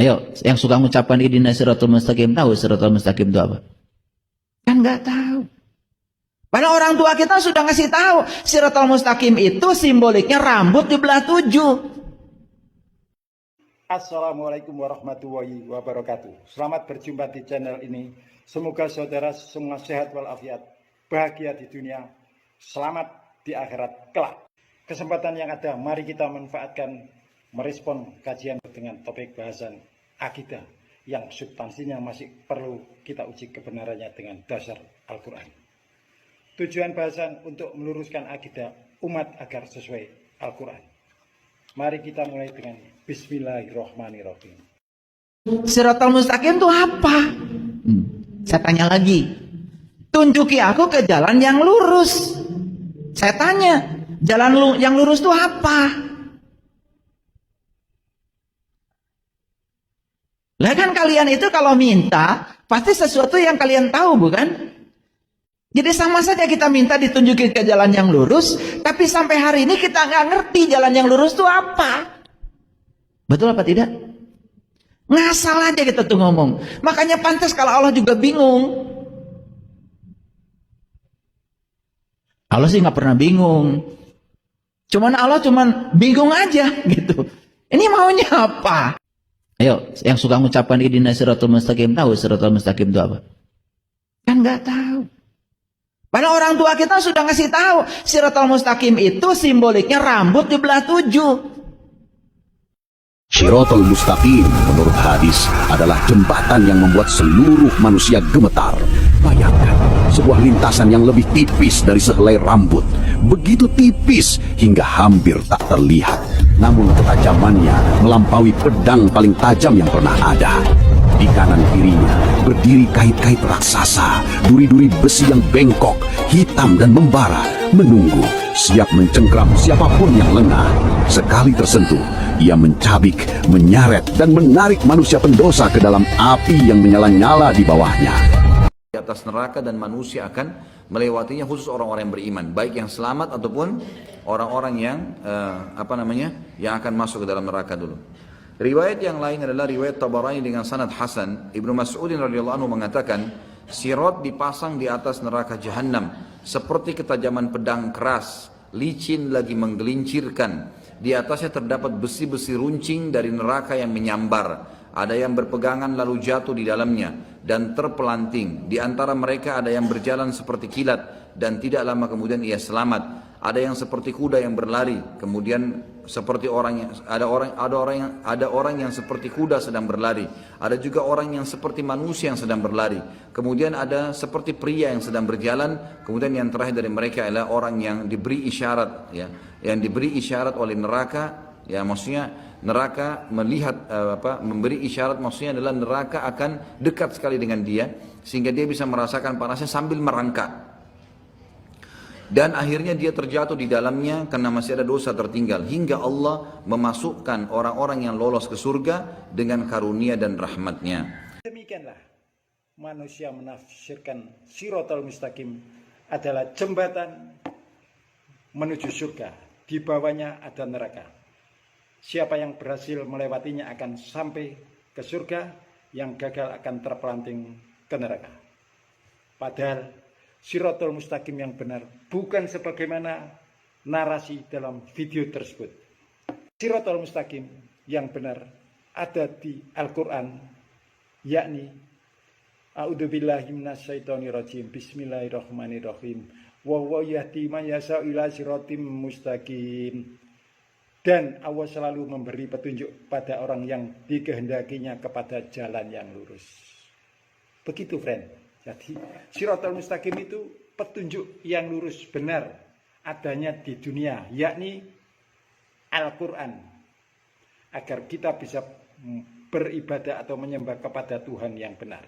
Ayo, yang suka mengucapkan ihdinas siratal mustaqim, tahu siratal mustaqim itu apa? Kan nggak tahu. Padahal orang tua kita sudah ngasih tahu, siratal mustaqim itu simboliknya rambut dibelah 7. Assalamualaikum warahmatullahi wabarakatuh. Selamat berjumpa di channel ini. Semoga saudara semua sehat walafiat, bahagia di dunia, selamat di akhirat kelak. Kesempatan yang ada, mari kita manfaatkan merespon kajian dengan topik bahasan akidah yang substansinya masih perlu kita uji kebenarannya dengan dasar Al-Quran. Tujuan bahasan untuk meluruskan akidah umat agar sesuai Al-Quran. Mari kita mulai dengan Bismillahirrahmanirrahim. Siratal mustaqim itu apa? Saya tanya lagi. Tunjuki aku ke jalan yang lurus. Saya tanya, jalan yang lurus itu apa? Lah kan kalian itu kalau minta, pasti sesuatu yang kalian tahu, bukan? Jadi sama saja kita minta ditunjukin ke jalan yang lurus, tapi sampai hari ini kita nggak ngerti jalan yang lurus itu apa. Betul apa tidak? Ngasal aja kita tuh ngomong. Makanya pantas kalau Allah juga bingung. Allah sih nggak pernah bingung. Cuman Allah cuman bingung aja gitu. Ini maunya apa? Ayo, yang suka mengucapkan ihdinas siratal mustaqim, tahu siratal mustaqim itu apa? Kan nggak tahu. Padahal orang tua kita sudah ngasih tahu, siratal mustaqim itu simboliknya rambut dibelah 7. Shiratal Mustaqim menurut hadis adalah jembatan yang membuat seluruh manusia gemetar. Bayangkan, sebuah lintasan yang lebih tipis dari sehelai rambut, begitu tipis hingga hampir tak terlihat. Namun ketajamannya melampaui pedang paling tajam yang pernah ada. Di kanan kirinya berdiri kait-kait raksasa, duri-duri besi yang bengkok, hitam dan membara, menunggu, siap mencengkram siapapun yang lengah. Sekali tersentuh, ia mencabik, menyeret, dan menarik manusia pendosa ke dalam api yang menyala-nyala di bawahnya. Di atas neraka dan manusia akan melewatinya, khusus orang-orang yang beriman, baik yang selamat ataupun orang-orang yang yang akan masuk ke dalam neraka dulu. Riwayat yang lain adalah riwayat Tabarani dengan sanad hasan. Ibnu Mas'ud radhiyallahu anhu mengatakan, sirat dipasang di atas neraka jahanam seperti ketajaman pedang keras, licin lagi menggelincirkan. Di atasnya terdapat besi-besi runcing dari neraka yang menyambar. Ada yang berpegangan lalu jatuh di dalamnya dan terpelanting. Di antara mereka ada yang berjalan seperti kilat dan tidak lama kemudian ia selamat. Ada yang seperti kuda yang berlari, kemudian seperti ada orang yang seperti kuda sedang berlari. Ada juga orang yang seperti manusia yang sedang berlari. Kemudian ada seperti pria yang sedang berjalan. Kemudian yang terakhir dari mereka adalah orang yang diberi isyarat, ya, yang diberi isyarat oleh neraka. Ya, maksudnya neraka melihat memberi isyarat, maksudnya adalah neraka akan dekat sekali dengan dia sehingga dia bisa merasakan panasnya sambil merangkak. Dan akhirnya dia terjatuh di dalamnya karena masih ada dosa tertinggal. Hingga Allah memasukkan orang-orang yang lolos ke surga dengan karunia dan rahmatnya. Demikianlah manusia menafsirkan Shiratal Mustaqim adalah jembatan menuju surga. Di bawahnya ada neraka. Siapa yang berhasil melewatinya akan sampai ke surga, yang gagal akan terpelanting ke neraka. Padahal Shiratal Mustaqim yang benar bukan sebagaimana narasi dalam video tersebut. Shiratal Mustaqim yang benar ada di Al-Quran, yakni A'udzubillahi minasyaitonirrajim, Bismillahirrahmanirrahim, wa huwa yahdi man yasha'u ila shiratim mustaqim. Dan Allah selalu memberi petunjuk pada orang yang dikehendakinya kepada jalan yang lurus. Begitu, friend. Jadi Shiratal Mustaqim itu petunjuk yang lurus benar adanya di dunia, yakni Al-Quran, agar kita bisa beribadah atau menyembah kepada Tuhan yang benar.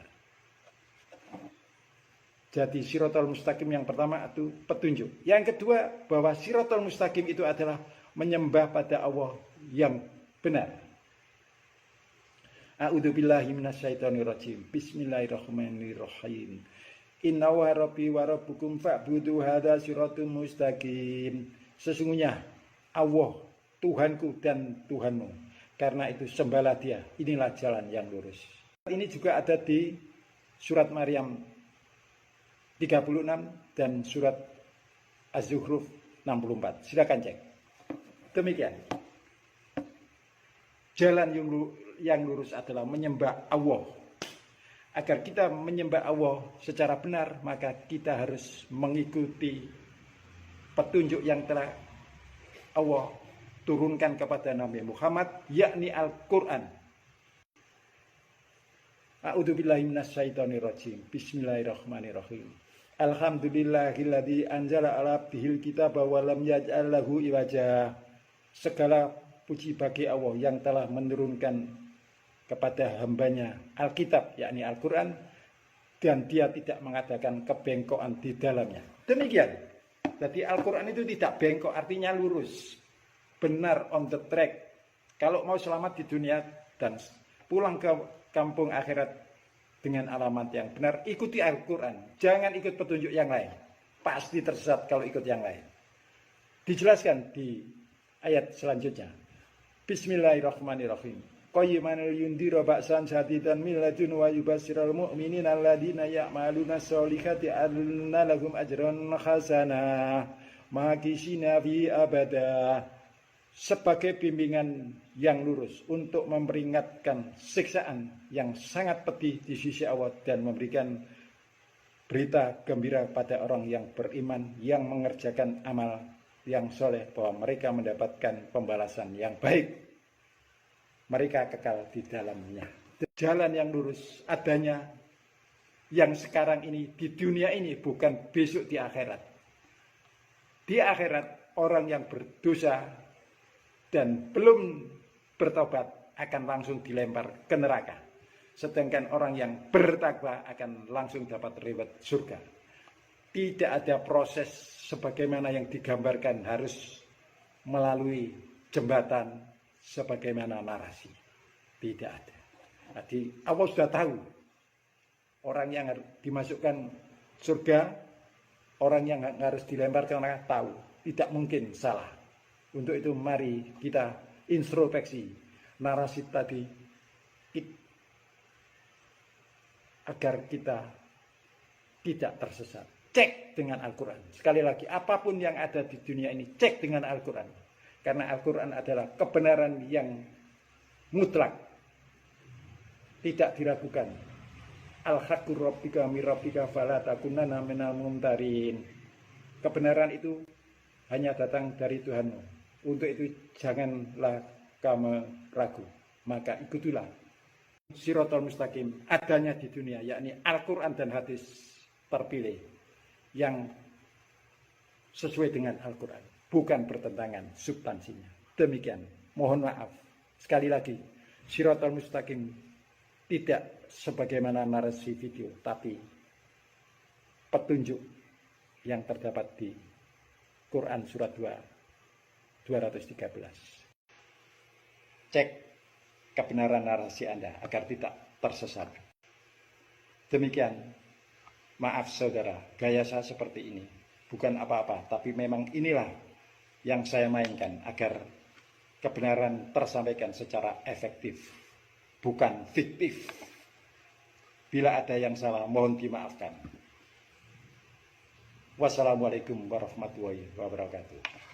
Jadi Shiratal Mustaqim yang pertama itu petunjuk. Yang kedua, bahwa Shiratal Mustaqim itu adalah menyembah pada Allah yang benar. A'udzubillahi minasyaitonirrajim. Bismillahirrahmanirrahim. Inna wa rabbi wa rabbukum fa'budu hadza shiratum mustaqim. Sesungguhnya Allah Tuhanku dan Tuhanmu, Karena itu sembahlah dia, inilah jalan yang lurus. Ini juga ada di surat Maryam 36 dan surat Az-Zukhruf 64. Silakan cek. Demikian. Jalan yang lurus adalah menyembah Allah. Agar kita menyembah Allah secara benar, maka kita harus mengikuti petunjuk yang telah Allah turunkan kepada Nabi Muhammad, yakni Al-Quran. A'udzubillahi minasyaitonirrajim. Bismillahirrahmanirrahim. Alhamdulillahilladzi anzala ala abdihil kitaba wa lam yaj'al lahu iwaja. Segala puji bagi Allah yang telah menurunkan kepada hambanya Alkitab, yakni Al-Quran, dan dia tidak mengadakan kebengkokan di dalamnya. Demikian. Jadi Al-Quran itu tidak bengkok, artinya lurus, benar, on the track. Kalau mau selamat di dunia dan pulang ke kampung akhirat dengan alamat yang benar, ikuti Al-Quran. Jangan ikut petunjuk yang lain. Pasti tersesat kalau ikut yang lain. Dijelaskan di ayat selanjutnya. Bismillahirrahmanirrahim. Qayyiman yundira ba'san syadidan min ladun wa yubassiral mu'minina alladziina ya'maluna sholihati anna lahum ajran hasanah makisina fi abada. Sebagai bimbingan yang lurus untuk memperingatkan siksaan yang sangat pedih di sisi Allah dan memberikan berita gembira pada orang yang beriman yang mengerjakan amal yang soleh bahwa mereka mendapatkan pembalasan yang baik. Mereka kekal di dalamnya. Jalan yang lurus adanya yang sekarang ini di dunia ini, bukan besok di akhirat. Di akhirat orang yang berdosa dan belum bertobat akan langsung dilempar ke neraka. Sedangkan orang yang bertakwa akan langsung dapat reward surga. Tidak ada proses sebagaimana yang digambarkan harus melalui jembatan sebagaimana narasi. Tidak ada. Jadi Allah sudah tahu orang yang harus dimasukkan surga, orang yang harus dilempar ke neraka tahu. Tidak mungkin salah. Untuk itu mari kita introspeksi narasi tadi agar kita tidak tersesat. Cek dengan Al-Quran. Sekali lagi, apapun yang ada di dunia ini, cek dengan Al-Quran. Karena Al-Quran adalah kebenaran yang mutlak. Tidak diragukan. Al-haqqu rabbika min rabbika fala takunanna minal mumtarin. Kebenaran itu hanya datang dari Tuhanmu. Untuk itu janganlah kamu ragu. Maka ikutilah Shiratal Mustaqim adanya di dunia, yakni Al-Quran dan hadis terpilih yang sesuai dengan Al-Quran, bukan bertentangan substansinya. Demikian, mohon maaf. Sekali lagi, Shiratal Mustaqim tidak sebagaimana narasi video, tapi petunjuk yang terdapat di Quran surat 213. Cek kebenaran narasi Anda agar tidak tersesat. Demikian, maaf saudara, gaya saya seperti ini. Bukan apa-apa, tapi memang inilah yang saya mainkan agar kebenaran tersampaikan secara efektif, bukan fiktif. Bila ada yang salah, mohon dimaafkan. Wassalamualaikum warahmatullahi wabarakatuh.